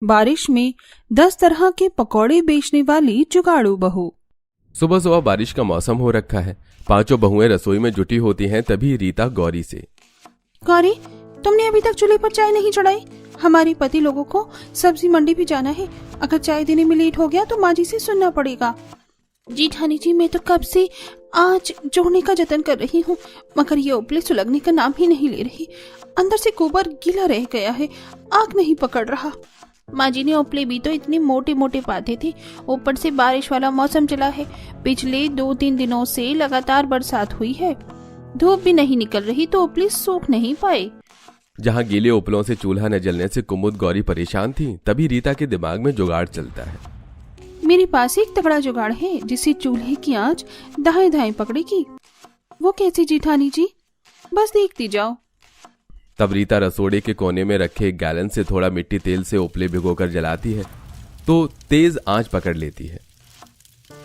बारिश में 10 तरह के पकौड़े बेचने वाली जुगाड़ू बहू। सुबह सुबह बारिश का मौसम हो रखा है। पांचों बहुएं रसोई में जुटी होती हैं। तभी रीता गौरी से, गौरी, तुमने अभी तक चूल्हे पर चाय नहीं चढ़ाई? हमारे पति लोगों को सब्जी मंडी भी जाना है। अगर चाय देने में लेट हो गया तो माँ जी से सुनना पड़ेगा। जी ठानी जी, मैं तो कब से आज जोड़ने का जतन कर रही हूँ, मगर ये उपले सुलगने का नाम ही नहीं ले रही। अंदर से गोबर गीला रह गया है, आग नहीं पकड़ रहा। माँ जी ने उपले भी तो इतने मोटे मोटे बांधे थे, ऊपर से बारिश वाला मौसम चला है। पिछले 2-3 दिनों से लगातार बरसात हुई है, धूप भी नहीं निकल रही तो उपले सूख नहीं पाए। जहाँ गीले उपलों से चूल्हा न जलने से कुमुद गौरी परेशान थी, तभी रीता के दिमाग में जुगाड़ चलता है। मेरे पास एक तगड़ा जुगाड़ है जिससे चूल्हे की आंच दाएं दाएं पकड़ेगी। वो कैसे जेठानी जी? बस देखती जाओ। तब रीता रसोड़े के कोने में रखे एक गैलन से थोड़ा मिट्टी तेल से उपले भिगोकर जलाती है तो तेज आंच पकड़ लेती है।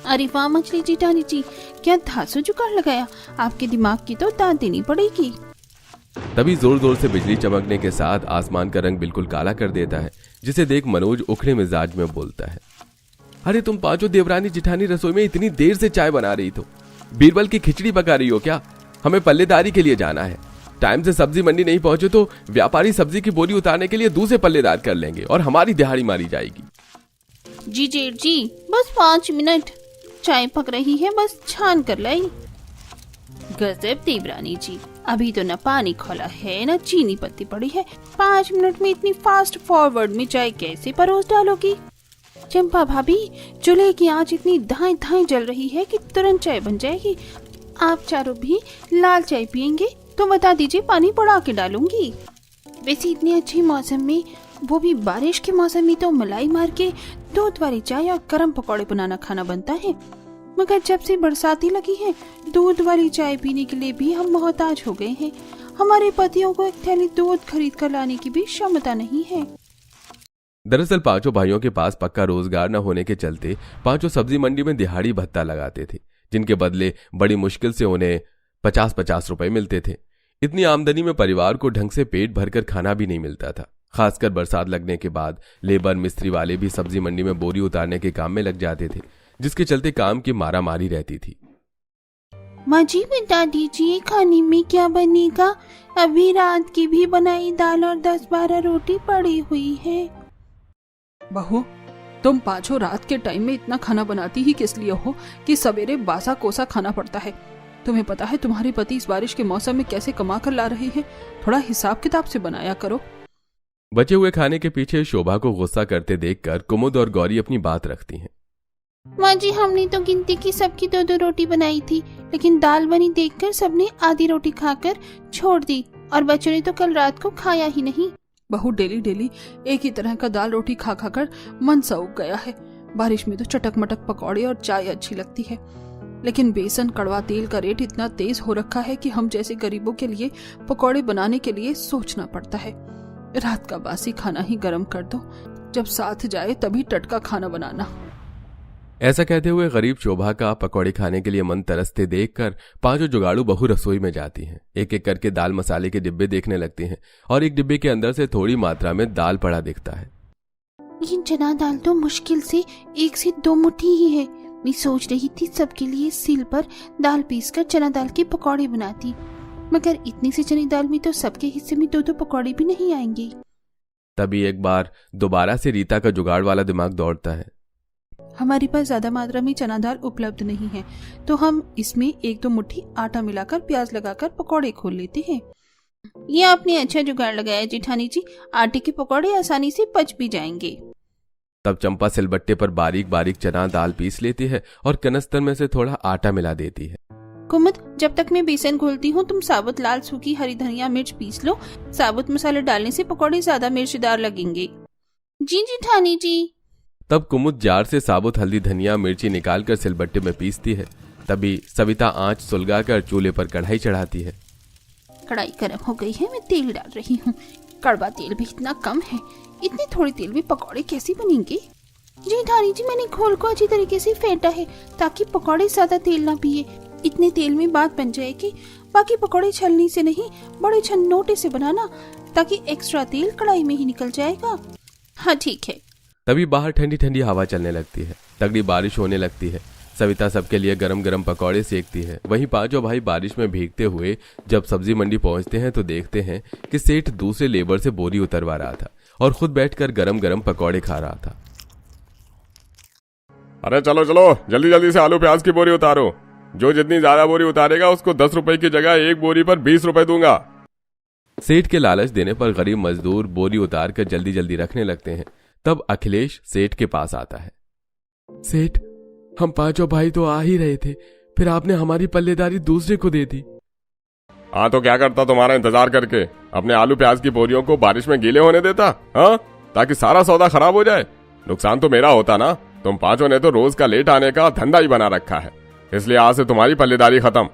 अरे वाह मछली जेठानी जी, क्या धांसू जुगाड़ लगाया! आपके दिमाग की तो दाद देनी पड़ेगी। तभी जोर जोर से बिजली चमकने के साथ आसमान का रंग बिल्कुल काला कर देता है, जिसे देख मनोज उखड़े मिजाज में बोलता है, अरे तुम पांचों देवरानी जिठानी रसोई में इतनी देर से चाय बना रही तो बीरबल की खिचड़ी पका रही हो क्या? हमें पल्लेदारी के लिए जाना है। टाइम से सब्जी मंडी नहीं पहुंचे तो व्यापारी सब्जी की बोरी उतारने के लिए दूसरे पल्लेदार कर लेंगे और हमारी दिहाड़ी मारी जाएगी। जी जेठ जी, बस 5 मिनट, चाय पक रही है, बस छान कर लाई। गजब देवरानी जी, अभी तो न पानी खोला है न चीनी पत्ती पड़ी है। 5 मिनट में इतनी फास्ट फॉरवर्ड में चाय कैसे परोस डालोगी? चंपा भाभी, चूल्हे की आंच इतनी धाएं धाएं जल रही है कि तुरंत चाय बन जाएगी। आप चारों भी लाल चाय पियेंगे तो बता दीजिए, पानी बढ़ा के डालूंगी। वैसे इतने अच्छे मौसम में, वो भी बारिश के मौसम में, तो मलाई मार के दूध वाली चाय और गरम पकौड़े बनाना खाना बनता है। मगर जब से बरसाती लगी है, दूध वाली चाय पीने के लिए भी हम मोहताज हो गए हैं। हमारे पतियों को एक थैली दूध खरीद कर लाने की भी क्षमता नहीं है। दरअसल पांचों भाइयों के पास पक्का रोजगार न होने के चलते पांचों सब्जी मंडी में दिहाड़ी भत्ता लगाते थे, जिनके बदले बड़ी मुश्किल से उन्हें 50-50 रुपए मिलते थे। इतनी आमदनी में परिवार को ढंग से पेट भरकर खाना भी नहीं मिलता था। खासकर बरसात लगने के बाद लेबर मिस्त्री वाले भी सब्जी मंडी में बोरी उतारने के काम में लग जाते थे, जिसके चलते काम की मारामारी रहती थी। माँ जी, बता दीजिए खाने में क्या बनेगा? अभी रात की भी बनाई दाल और 10-12 रोटी पड़ी हुई है। बहू, तुम पांचों रात के टाइम में इतना खाना बनाती ही किस लिए हो कि सवेरे बासा कोसा खाना पड़ता है? तुम्हें पता है तुम्हारे पति इस बारिश के मौसम में कैसे कमा कर ला रहे हैं? थोड़ा हिसाब किताब से बनाया करो। बचे हुए खाने के पीछे शोभा को गुस्सा करते देखकर कुमुद और गौरी अपनी बात रखती हैं। माँ जी, हमने तो गिनती की सबकी 2-2 रोटी बनाई थी, लेकिन दाल बनी देखकर सबने आधी रोटी खाकर छोड़ दी और बच्चों ने तो कल रात को खाया ही नहीं। बहू, डेली डेली एक ही तरह का दाल रोटी खा खाकर मन सा उग गया है। बारिश में तो चटक मटक पकौड़े और चाय अच्छी लगती है, लेकिन बेसन कड़वा तेल का रेट इतना तेज हो रखा है कि हम जैसे गरीबों के लिए पकौड़े बनाने के लिए सोचना पड़ता है। रात का बासी खाना ही गर्म कर दो, जब साथ जाए तभी टटका खाना बनाना। ऐसा कहते हुए गरीब शोभा का पकौड़े खाने के लिए मन तरसते देखकर पांचों जुगाड़ू बहू रसोई में जाती हैं। एक एक करके दाल मसाले के डिब्बे देखने लगती हैं और एक डिब्बे के अंदर से थोड़ी मात्रा में दाल पड़ा दिखता है। ये चना दाल तो मुश्किल से 1 से 2 मुट्ठी ही है। मैं सोच रही थी सबके लिए सील पर दाल पीसकर चना दाल के पकौड़े बनाती, मगर इतनी सी चने दाल में तो सबके हिस्से में 2-2 पकौड़े भी नहीं आएंगे। तभी एक बार दोबारा से रीता का जुगाड़ वाला दिमाग दौड़ता है। हमारे पास ज्यादा मात्रा में चना दाल उपलब्ध नहीं है, तो हम इसमें 1-2 मुट्ठी आटा मिलाकर प्याज लगाकर पकौड़े खोल लेते हैं। ये आपने अच्छा जुगाड़ लगाया जेठानी जी, आटे के पकौड़े आसानी से पच भी जाएंगे। तब चंपा सिलबट्टे पर बारीक बारीक चना दाल पीस लेती है और कनस्तर में से थोड़ा आटा मिला देती है। कुमुद, जब तक मैं बेसन घोलती हूँ तुम साबुत लाल सूखी हरी धनिया मिर्च पीस लो। साबुत मसाले डालने से पकौड़े ज्यादा मिर्चदार लगेंगे। जी जेठानी जी। तब कुमुद जार से साबुत हल्दी धनिया मिर्ची निकालकर सिलबट्टे में पीसती है। तभी सविता आंच सुलगाकर चूल्हे पर कढ़ाई चढ़ाती है। कढ़ाई गर्म हो गई है, मैं तेल डाल रही हूँ। कड़वा तेल भी इतना कम है, इतने थोड़े तेल में पकौड़े कैसे बनेंगे? जेठानी जी, मैंने घोल को अच्छी तरीके से फेंटा है ताकि पकौड़े ज्यादा तेल ना पिए। इतने तेल में बात बन जाएगी। बाकी पकौड़े छलनी से नहीं, बड़े छन्नोटे से बनाना, ताकि एक्स्ट्रा तेल कढ़ाई में ही निकल जाएगा। हाँ ठीक है, तभी बाहर ठंडी ठंडी हवा चलने लगती है, तगड़ी बारिश होने लगती है। सविता सबके लिए गरम गरम पकौड़े सेकती है। वहीं पांचों भाई बारिश में भीगते हुए जब सब्जी मंडी पहुंचते हैं तो देखते हैं कि सेठ दूसरे लेबर से बोरी उतरवा रहा था और खुद बैठकर गरम गरम पकौड़े खा रहा था। अरे चलो चलो, जल्दी जल्दी से आलू प्याज की बोरी उतारो। जो जितनी ज्यादा बोरी उतारेगा उसको 10 रुपए की जगह एक बोरी पर 20 रुपए दूंगा। सेठ के लालच देने पर गरीब मजदूर बोरी उतार कर जल्दी जल्दी रखने लगते हैं। तब अखिलेश सेठ के पास आता है। सेठ, हम पांचों भाई तो आ ही रहे थे, फिर आपने हमारी पल्लेदारी दूसरे को दे दी। हाँ तो क्या करता तुम्हारा इंतजार करके, अपने आलू प्याज की बोरियों को बारिश में गीले होने देता? हाँ, ताकि सारा सौदा खराब हो जाए। नुकसान तो मेरा होता ना। तुम पांचों ने तो रोज का लेट आने का धंधा ही बना रखा है, इसलिए आज से तुम्हारी पल्लेदारी खत्म।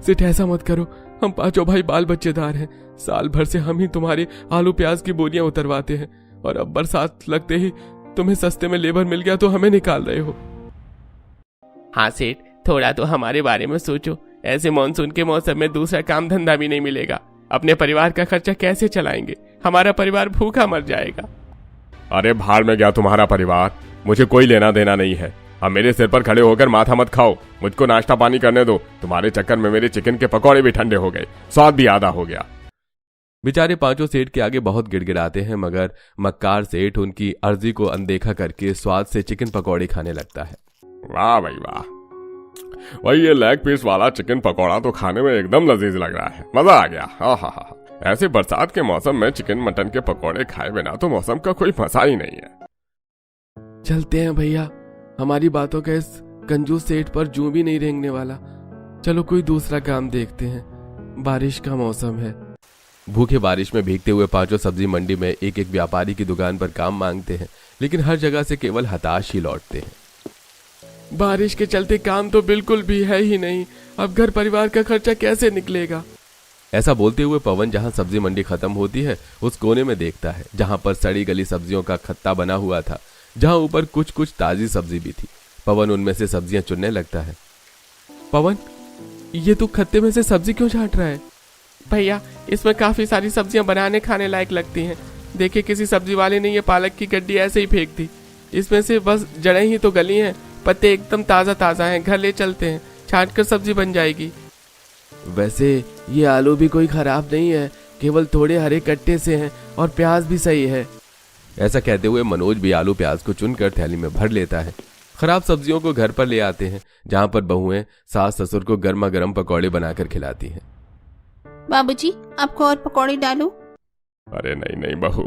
सेठ ऐसा मत करो, हम पांचों भाई बाल बच्चेदार हैं। साल भर से हम ही तुम्हारे आलू प्याज की बोरियां उतरवाते हैं और अब बरसात लगते ही तुम्हें सस्ते में लेबर मिल गया तो हमें निकाल रहे हो। हाँ सेठ, थोड़ा तो हमारे बारे में सोचो। ऐसे मॉनसून के मौसम में दूसरा काम धंधा भी नहीं मिलेगा। अपने परिवार का खर्चा कैसे चलाएंगे? हमारा परिवार भूखा मर जाएगा। अरे भाड़ में गया तुम्हारा परिवार, मुझे कोई लेना देना नहीं है। अब मेरे सिर पर खड़े होकर माथा मत खाओ, मुझको नाश्ता पानी करने दो। तुम्हारे चक्कर में मेरे चिकन के पकौड़े भी ठंडे हो गए, स्वाद भी आधा हो गया। बेचारे पांचों सेठ के आगे बहुत गिड़गिड़ाते हैं, मगर मक्कार सेठ उनकी अर्जी को अनदेखा करके स्वाद से चिकन पकौड़े खाने लगता है। वाह भाई वाह, वही ये लेग पीस वाला चिकन पकौड़ा तो खाने में एकदम लजीज लग रहा है, मजा आ गया। हाँ हाँ हाँ, ऐसे बरसात के मौसम में चिकन मटन के पकौड़े खाए बिना तो मौसम का कोई मजा ही नहीं है। चलते हैं भैया, हमारी बातों का इस कंजूस सेठ पर जूं भी नहीं रेंगने वाला। चलो कोई दूसरा काम देखते हैं, बारिश का मौसम है। भूखे बारिश में भीगते हुए पांचों सब्जी मंडी में एक एक व्यापारी की दुकान पर काम मांगते हैं, लेकिन हर जगह से केवल हताश ही लौटते हैं। बारिश के चलते काम तो बिल्कुल भी है ही नहीं, अब घर परिवार का खर्चा कैसे निकलेगा? ऐसा बोलते हुए पवन जहां सब्जी मंडी खत्म होती है उस कोने में देखता है जहां पर सड़ी गली सब्जियों का खत्ता बना हुआ था, जहां ऊपर कुछ कुछ ताजी सब्जी भी थी। पवन उनमें से सब्जियां चुनने लगता है। पवन, ये तू खत्ते में से सब्जी क्यों छांट रहा है? भैया, इसमें काफी सारी सब्जियां बनाने खाने लायक लगती हैं। देखिए, किसी सब्जी वाले ने ये पालक की गड्डी ऐसे ही फेंक दी। इसमें से बस जड़ें ही तो गली हैं, पत्ते एकदम ताजा ताजा हैं। घर ले चलते हैं, छांट कर सब्जी बन जाएगी। वैसे ये आलू भी कोई खराब नहीं है, केवल थोड़े हरे कट्टे से हैं और प्याज भी सही है। ऐसा कहते हुए मनोज भी आलू प्याज को चुनकर थैली में भर लेता है। खराब सब्जियों को घर पर ले आते हैं, जहां पर बहुएं सास ससुर को गर्मा गर्म पकौड़े बनाकर खिलाती हैं। बाबूजी, आपको और पकौड़े डालो। अरे नहीं नहीं बहू,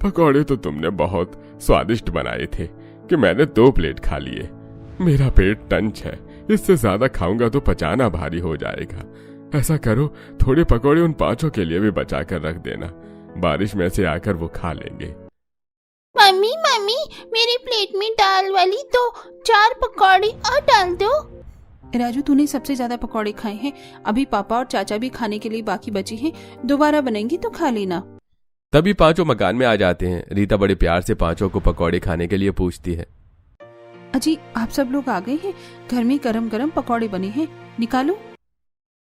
पकौड़े तो तुमने बहुत स्वादिष्ट बनाए थे कि मैंने 2 प्लेट खा लिए। मेरा पेट टंच है, इससे ज्यादा खाऊंगा तो पचाना भारी हो जाएगा। ऐसा करो, थोड़े पकौड़े उन पांचों के लिए भी बचा कर रख देना, बारिश में से आकर वो खा लेंगे। मम्मी मम्मी, मेरी प्लेट में दाल वाली 2-4 पकौड़े और डाल दो। राजू, तूने सबसे ज्यादा पकौड़े खाए हैं, अभी पापा और चाचा भी खाने के लिए बाकी बची हैं, दोबारा बनेंगी तो खा लेना। तभी पांचों मकान में आ जाते हैं। रीता बड़े प्यार से पांचों को पकौड़े खाने के लिए पूछती है। अजी, आप सब लोग आ गए हैं, घर में गरम गरम पकौड़े बने हैं, निकालो।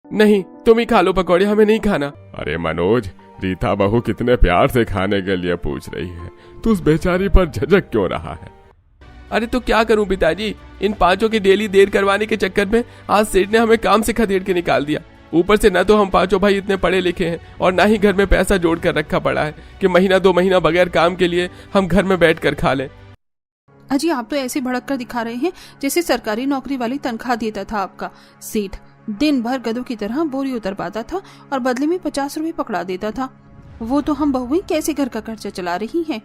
नहीं, तुम ही खा लो पकौड़े, हमें नहीं खाना। अरे मनोज, रीता बहू कितने प्यार से खाने के लिए पूछ रही है, तू उस बेचारी पर झिझक क्यों रहा है? अरे तो क्या करूं पिताजी, इन पांचों की डेली देर करवाने के चक्कर में आज सेठ ने हमें काम से खदेड़ के निकाल दिया। ऊपर से न तो हम पांचों भाई इतने पढ़े लिखे हैं और ना ही घर में पैसा जोड़ कर रखा पड़ा है कि महीना 2 महीना बगैर काम के लिए हम घर में बैठ कर खा लें। अजी, आप तो ऐसे भड़क कर दिखा रहे हैं जैसे सरकारी नौकरी वाली तनख्वाह देता था आपका सेठ। दिन भर गधों की तरह बोरी उतर पाता था और बदले में 50 रुपए पकड़ा देता था। वो तो हम बहुएं कैसे घर का खर्चा चला रही हैं।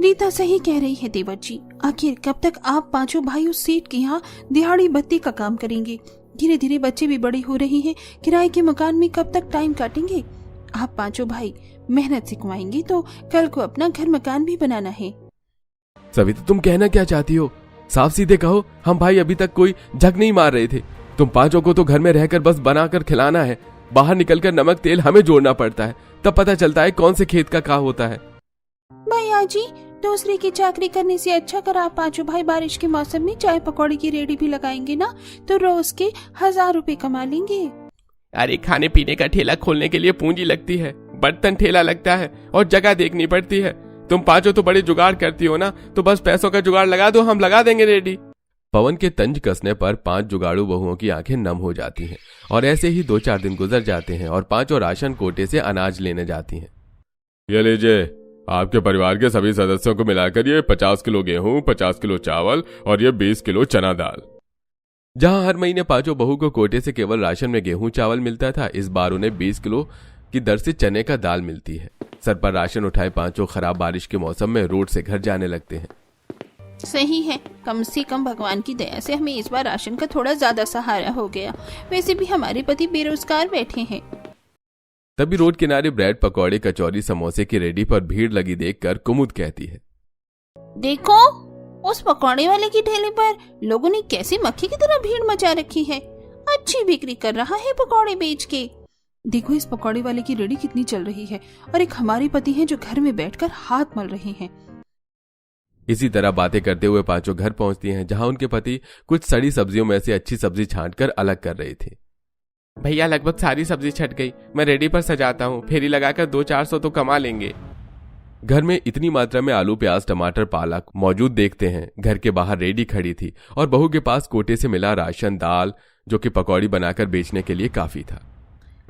रीता सही कह रही है देवर जी, आखिर कब तक आप पांचों भाई उस सेठ के यहाँ दिहाड़ी बत्ती का काम करेंगे? धीरे धीरे बच्चे भी बड़े हो रहे हैं, किराए के मकान में कब तक टाइम काटेंगे? आप पांचों भाई मेहनत से कमाएंगे तो कल को अपना घर मकान भी बनाना है। सविता, तुम कहना क्या चाहती हो? साफ सीधे कहो, हम भाई अभी तक कोई झक नहीं मार रहे थे। तुम पांचों को तो घर में रहकर बस बनाकर खिलाना है, बाहर निकलकर नमक तेल हमें जोड़ना पड़ता है, तब पता चलता है कौन से खेत का क्या होता है। भैया जी, दूसरे की चाकरी करने से अच्छा कर आप पांचों भाई बारिश के मौसम में चाय पकौड़े की रेडी भी लगाएंगे ना, तो रोज के 1000 रुपए कमा लेंगे। अरे, खाने पीने का ठेला खोलने के लिए पूंजी लगती है, बर्तन ठेला लगता है और जगह देखनी पड़ती है। तुम पांचों तो बड़ी जुगाड़ करती हो ना, तो बस पैसों का जुगाड़ लगा दो, हम लगा देंगे रेडी। पवन के तंज कसने पर 5 जुगाड़ू बहुओं की आंखें नम हो जाती हैं और ऐसे ही 2-4 दिन गुजर जाते हैं और 5 राशन कोटे से अनाज लेने जाती हैं। ये लीजिए, आपके परिवार के सभी सदस्यों को मिलाकर ये 50 किलो गेहूं, 50 किलो चावल और ये 20 किलो चना दाल। जहां हर महीने 5 बहू को कोटे से केवल राशन में गेहूं चावल मिलता था, इस बार उन्हें 20 किलो की दर से चने का दाल मिलती है। सर पर राशन उठाए 5 खराब बारिश के मौसम में रोड से घर जाने लगते हैं। सही है, कम से कम भगवान की दया से हमें इस बार राशन का थोड़ा ज्यादा सहारा हो गया। वैसे भी हमारे पति बेरोजगार बैठे हैं। तभी रोड किनारे ब्रेड पकौड़े कचौरी समोसे की रेडी पर भीड़ लगी देखकर कुमुद कहती है, देखो उस पकौड़े वाले की ठेले पर लोगों ने कैसे मक्खी की तरह भीड़ मचा रखी है। अच्छी बिक्री कर रहा है पकौड़े बेच के। देखो इस पकौड़े वाले की रेडी कितनी चल रही है, और एक हमारे पति हैं जो घर में बैठकर हाथ मल रहे हैं। इसी तरह बातें करते हुए 5 घर पहुंचती हैं, जहां उनके पति कुछ सड़ी सब्जियों में से अच्छी सब्जी छांटकर अलग कर रहे थे। भैया लगभग सारी सब्जी छट गई, मैं रेडी पर सजाता हूँ, फेरी लगाकर 200-400 तो कमा लेंगे। घर में इतनी मात्रा में आलू, प्याज, टमाटर, पालक मौजूद देखते हैं। घर के बाहर रेडी खड़ी थी और बहू के पास कोटे से मिला राशन, दाल, जो कि पकौड़ी बनाकर बेचने के लिए काफी था।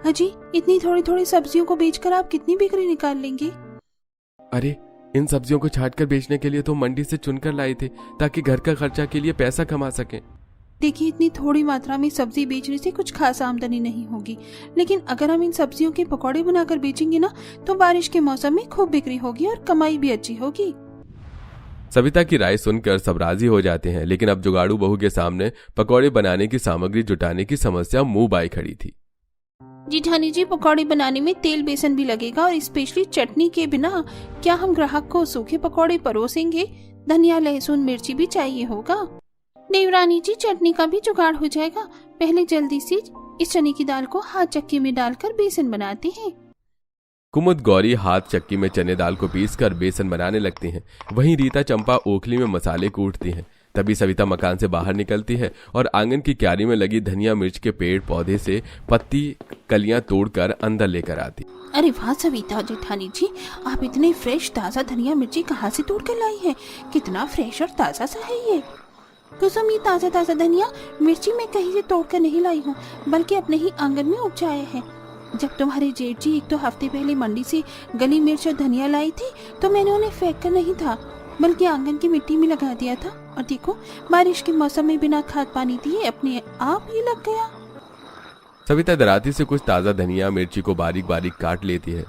अजी, इतनी थोड़ी थोड़ी सब्जियों को बेचकर आप कितनी बिक्री निकाल लेंगे? अरे, इन सब्जियों को छांटकर बेचने के लिए तो मंडी से चुनकर लाए थे, ताकि घर का खर्चा के लिए पैसा कमा सके। देखिए, इतनी थोड़ी मात्रा में सब्जी बेचने से कुछ खास आमदनी नहीं होगी, लेकिन अगर हम इन सब्जियों के पकौड़े बनाकर बेचेंगे ना, तो बारिश के मौसम में खूब बिक्री होगी और कमाई भी अच्छी होगी। सविता की राय सुनकर सब राजी हो जाते हैं, लेकिन अब जुगाड़ू बहू के सामने पकौड़े बनाने की सामग्री जुटाने की समस्या मुंह बाई खड़ी थी। जिठानी जी, पकौड़े बनाने में तेल बेसन भी लगेगा और स्पेशली चटनी के बिना क्या हम ग्राहक को सूखे पकौड़े परोसेंगे? धनिया, लहसुन, मिर्ची भी चाहिए होगा। देवरानी जी, चटनी का भी जुगाड़ हो जाएगा। पहले जल्दी से इस चने की दाल को हाथ चक्की में डालकर बेसन बनाते हैं। कुमुद गौरी हाथ चक्की में चने दाल को पीसकर बेसन बनाने लगती हैं। वहीं रीता चंपा ओखली में मसाले कूटती हैं। तभी सविता मकान से बाहर निकलती है और आंगन की क्यारी में लगी धनिया मिर्च के पेड़ पौधे से पत्ती कलियां तोड़कर अंदर लेकर आती। अरे वाह सविता जेठानी जी, आप इतने फ्रेश ताज़ा धनिया मिर्ची कहाँ से तोड़ कर लाई है? कितना फ्रेश और ताज़ा सा है ये। कुसुम, ये ताज़ा ताज़ा धनिया मिर्ची मैं कहीं से तोड़ कर नहीं लाई हूँ, बल्कि अपने ही आंगन में उपजाया है। जब तुम्हारे जेठ जी 1-2 हफ्ते पहले मंडी से गली मिर्च और धनिया लाई थी, तो मैंने उन्हें फेंक कर नहीं था, बल्कि आंगन की मिट्टी में लगा दिया था। और देखो, बारिश के मौसम में बिना खाद पानी दिए अपने आप ही लग गया। सविता दराती से कुछ ताज़ा धनिया मिर्ची को बारीक बारीक काट लेती है।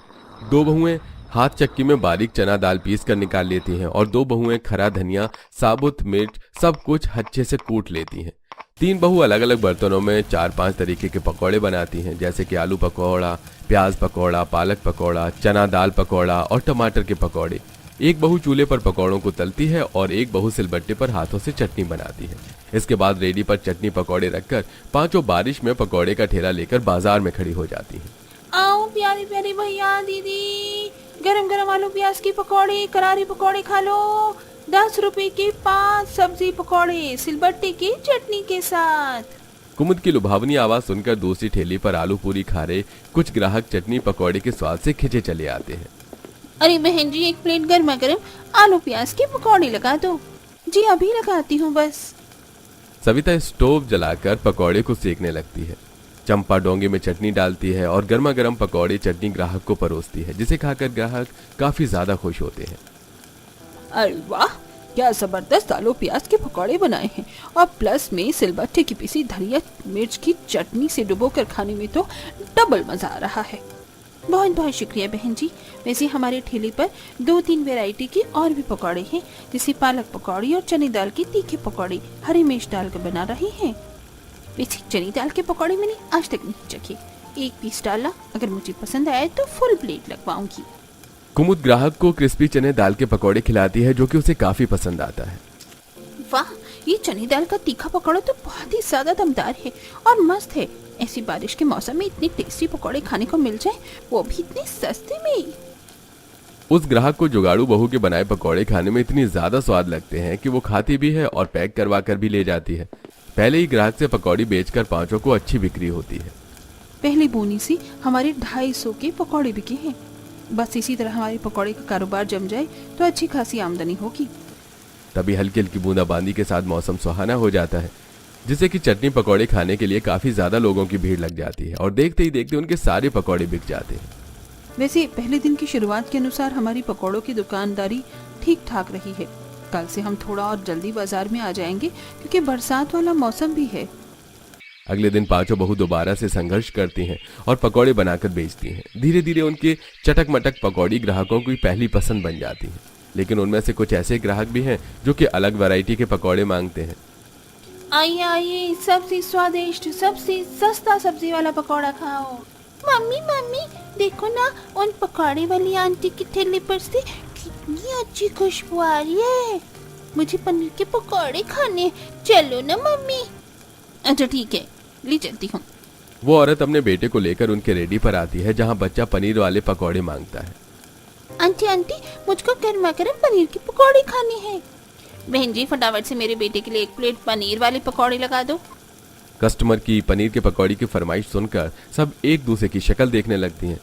2 बहुएं हाथ चक्की में बारीक चना दाल पीस कर निकाल लेती हैं और 2 बहुएं खरा धनिया, साबुत मिर्च सब कुछ अच्छे से कूट लेती हैं। 3 बहू अलग अलग बर्तनों में 4-5 तरीके के पकौड़े बनाती हैं, जैसे कि आलू पकौड़ा, प्याज पकौड़ा, पालक पकौड़ा, चना दाल पकौड़ा और टमाटर के पकौड़े। एक बहू चूल्हे पर पकौड़ों को तलती है और एक बहू सिलबट्टे पर हाथों से चटनी बनाती है। इसके बाद रेडी पर चटनी पकौड़े रखकर 5 बारिश में पकौड़े का ठेला लेकर बाजार में खड़ी हो जाती हैं। आओ प्यारे प्यारे भैया दीदी, गरम गरम आलू प्याज की पकौड़े, करारी पकौड़े खा लो। 10 रुपए के 5 सब्जी पकौड़े सिलबट्टे की चटनी के साथ। कुमुद की लुभावनी आवाज सुनकर दूसरी ठेली पर आलू पूरी खा रहे कुछ ग्राहक चटनी पकौड़े के स्वाद से खिंचे चले आते हैं। अरे बहन जी, 1 प्लेट गर्मा गर्म आलू प्याज के पकौड़े लगा दो। जी अभी लगाती हूँ बस। सविता स्टोव जलाकर पकौड़े को सेकने लगती है। चंपा डोंगे में चटनी डालती है और गर्मा गर्म पकौड़े चटनी ग्राहक को परोसती है, जिसे खाकर ग्राहक काफी ज्यादा खुश होते हैं। अरे वाह, क्या जबरदस्त आलू प्याज के पकौड़े बनाए हैं, और प्लस में सिलबट्टे की पीसी धनिया मिर्च की चटनी से डुबोकर खाने में तो डबल मजा आ रहा है। बहुत बहुत शुक्रिया बहन जी। वैसे हमारे ठेले पर 2-3 वैरायटी के और भी पकौड़े हैं, जैसे पालक पकौड़ी और चने दाल के तीखे पकौड़े हरी मिर्च डालकर बना रहे हैं। वैसे चने दाल के पकौड़े मैंने आज तक नहीं चखे। 1 पीस डालना, अगर मुझे पसंद आए तो फुल प्लेट लगवाऊंगी। कुमुद ग्राहक को क्रिस्पी चने दाल के पकौड़े खिलाती है, जो कि उसे काफी पसंद आता है। वाह, ये चने दाल का तीखा पकौड़ा तो बहुत ही ज्यादा दमदार है और मस्त है। ऐसी बारिश के मौसम में इतने टेस्टी पकौड़े खाने को मिल जाए, वो भी इतने सस्ते में। उस ग्राहक को जुगाड़ू बहू के बनाए पकौड़े खाने में इतनी ज्यादा स्वाद लगते हैं कि वो खाती भी है और पैक करवा कर भी ले जाती है। पहले ही ग्राहक से पकौड़ी बेचकर 5 को अच्छी बिक्री होती है। पहली बोनी से हमारे 250 के पकौड़े बिके हैं। बस इसी तरह हमारी पकौड़े का कारोबार जम जाए तो अच्छी खासी आमदनी होगी। तभी हल्की हल्की बूंदाबांदी के साथ मौसम सुहाना हो जाता है, जिससे कि चटनी पकौड़े खाने के लिए काफी ज्यादा लोगों की भीड़ लग जाती है और देखते ही देखते उनके सारे पकौड़े बिक जाते हैं। वैसे पहले दिन की शुरुआत के अनुसार हमारी पकौड़ों की दुकानदारी ठीक ठाक रही है। कल से हम थोड़ा और जल्दी बाजार में आ जाएंगे क्योंकि बरसात वाला मौसम भी है। अगले दिन पांचों बहू दोबारा से संघर्ष करती हैं और पकौड़े बनाकर बेचती हैं। धीरे धीरे उनके चटक मटक पकौड़ी ग्राहकों की पहली पसंद बन जाती है, लेकिन उनमें से कुछ ऐसे ग्राहक भी हैं जो कि अलग वैरायटी के पकौड़े मांगते हैं। आइए आइए, सबसे स्वादिष्ट सबसे सस्ता सब्जी वाला पकौड़ा खाओ। मम्मी मम्मी देखो ना, उन पकौड़े वाली आंटी की ठेले पर से कितनी अच्छी खुशबू आ रही है। मुझे पनीर के पकौड़े खाने, चलो ना मम्मी। अच्छा ठीक है, ले चलती हूँ। वो औरत अपने बेटे को लेकर उनके रेडी पर आती है, जहाँ बच्चा पनीर वाले पकौड़े मांगता है। आंटी आंटी, मुझको गर्मा गर्म पनीर के पकौड़े खाने हैं। बहन जी फटाफट से मेरे बेटे के लिए 1 प्लेट पनीर वाले पकौड़े लगा दो। कस्टमर की पनीर के पकौड़ी की फरमाइश सुनकर सब एक दूसरे की शक्ल देखने लगती हैं।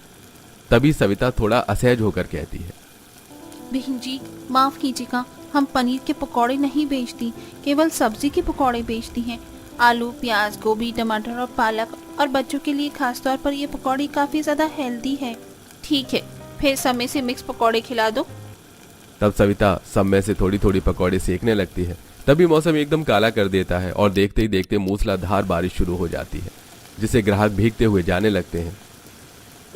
तभी सविता थोड़ा असहज होकर कहती है, बहन जी माफ कीजिएगा, हम पनीर के पकौड़े नहीं बेचती, केवल सब्जी के पकौड़े बेचती हैं। आलू, प्याज, गोभी, टमाटर और पालक, और बच्चों के लिए खास तौर पर ये पकौड़ी काफी ज्यादा हेल्दी है। ठीक है, फिर समय से मिक्स पकौड़े खिला दो। तब सविता सब में से थोड़ी थोड़ी पकौड़े सेकने लगती है। तभी मौसम एकदम काला कर देता है और देखते ही देखते मूसलाधार बारिश शुरू हो जाती है, जिसे ग्राहक भीगते हुए जाने लगते हैं।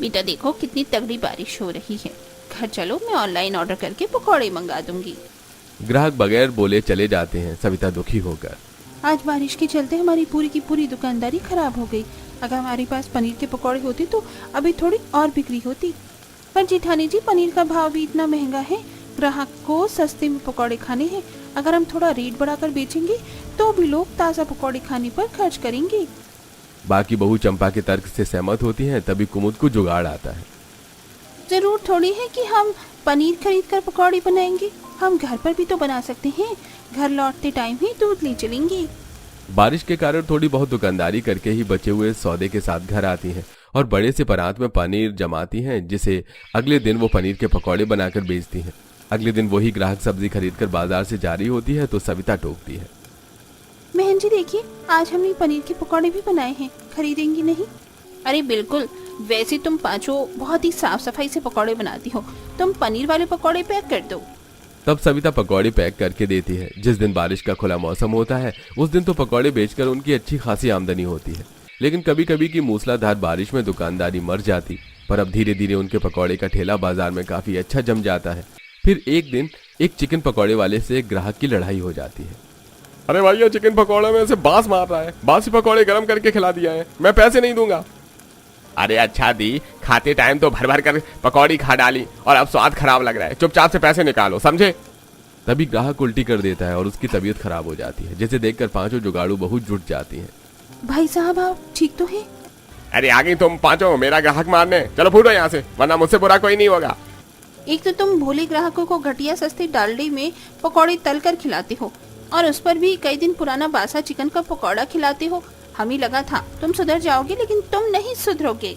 बेटा देखो कितनी तगड़ी बारिश हो रही है, घर चलो, मैं ऑनलाइन ऑर्डर करके पकौड़े मंगा दूंगी। ग्राहक बगैर बोले चले जाते हैं। सविता दुखी होकर, आज बारिश के चलते हमारी पूरी की पूरी दुकानदारी खराब हो गई। अगर हमारे पास पनीर के पकौड़े होते तो अभी थोड़ी और बिक्री होती। पर जेठानी जी, पनीर का भाव भी इतना महंगा है, ग्राहक को सस्ते में पकौड़े खाने हैं। अगर हम थोड़ा रेट बढ़ाकर बेचेंगे तो भी लोग ताज़ा पकौड़े खाने पर खर्च करेंगे। बाकी बहू चंपा के तर्क से सहमत होती हैं। तभी कुमुद को जुगाड़ आता है। जरूर थोड़ी है कि हम पनीर खरीद कर पकौड़े बनाएंगे, हम घर पर भी तो बना सकते हैं। घर लौटते टाइम ही दूध ले चलेंगे। बारिश के कारण थोड़ी बहुत दुकानदारी करके ही बचे हुए सौदे के साथ घर आती हैं और बड़े से परात में पनीर जमाती हैं, जिसे अगले दिन वो पनीर के पकौड़े बनाकर बेचती हैं। अगले दिन वही ग्राहक सब्जी खरीदकर बाजार से जारी होती है तो सविता टोकती है, बहन जी देखिए, आज हमने पनीर के पकौड़े भी बनाए हैं, खरीदेंगी नहीं? अरे बिल्कुल, वैसे तुम पांचों बहुत ही साफ सफाई से पकौड़े बनाती हो, तुम पनीर वाले पकौड़े पैक कर दो। तब सविता पकौड़े पैक करके देती है। जिस दिन बारिश का खुला मौसम होता है उस दिन तो पकौड़े बेचकर उनकी अच्छी खासी आमदनी होती है, लेकिन कभी कभी की मूसलाधार बारिश में दुकानदारी मर जाती। पर अब धीरे धीरे उनके पकौड़े का ठेला बाजार में काफी अच्छा जम जाता है। फिर एक दिन एक चिकन पकौड़े वाले से एक ग्राहक की लड़ाई हो जाती है। अरे भैया, चिकन पकौड़े में से बांस मार रहा है, बासी पकौड़े गरम करके खिला दिया है, मैं पैसे नहीं दूंगा। अरे अच्छा दी, खाते टाइम तो भर भर कर पकौड़ी खा डाली और अब स्वाद खराब लग रहा है, चुपचाप से पैसे निकालो, समझे? तभी ग्राहक उल्टी कर देता है और उसकी तबीयत खराब हो जाती है, जिसे देखकर पांचों जुगाड़ू बहुत जुट जाती हैं। भाई साहब, आप ठीक तो है? अरे आ गई तुम पांचों मेरा ग्राहक मारने, चलो फूटो यहाँ से, वरना मुझसे बुरा कोई नहीं होगा। एक तो तुम भोले ग्राहकों को घटिया सस्ते डालडे में पकौड़े तल कर खिलाते हो, और उस पर भी कई दिन पुराना बासा चिकन का पकौड़ा खिलाते हो। हमें लगा था तुम सुधर जाओगे, लेकिन तुम नहीं सुधरोगे।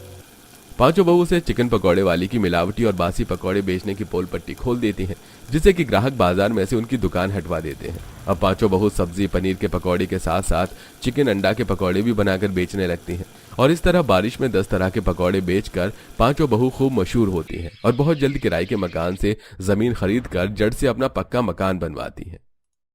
पांचों बहू से चिकन पकौड़े वाली की मिलावटी और बासी पकौड़े बेचने की पोल पट्टी खोल देती हैं, जिससे कि ग्राहक बाजार में से उनकी दुकान हटवा देते हैं। अब पांचों बहू सब्जी पनीर के पकौड़े के साथ साथ चिकन अंडा के पकौड़े भी बनाकर बेचने लगती हैं, और इस तरह बारिश में 10 तरह के पकौड़े बेचकर पांचों बहू खूब मशहूर होती हैं और बहुत जल्द किराए के मकान से जमीन खरीद कर जड़ से अपना पक्का मकान बनवाती हैं।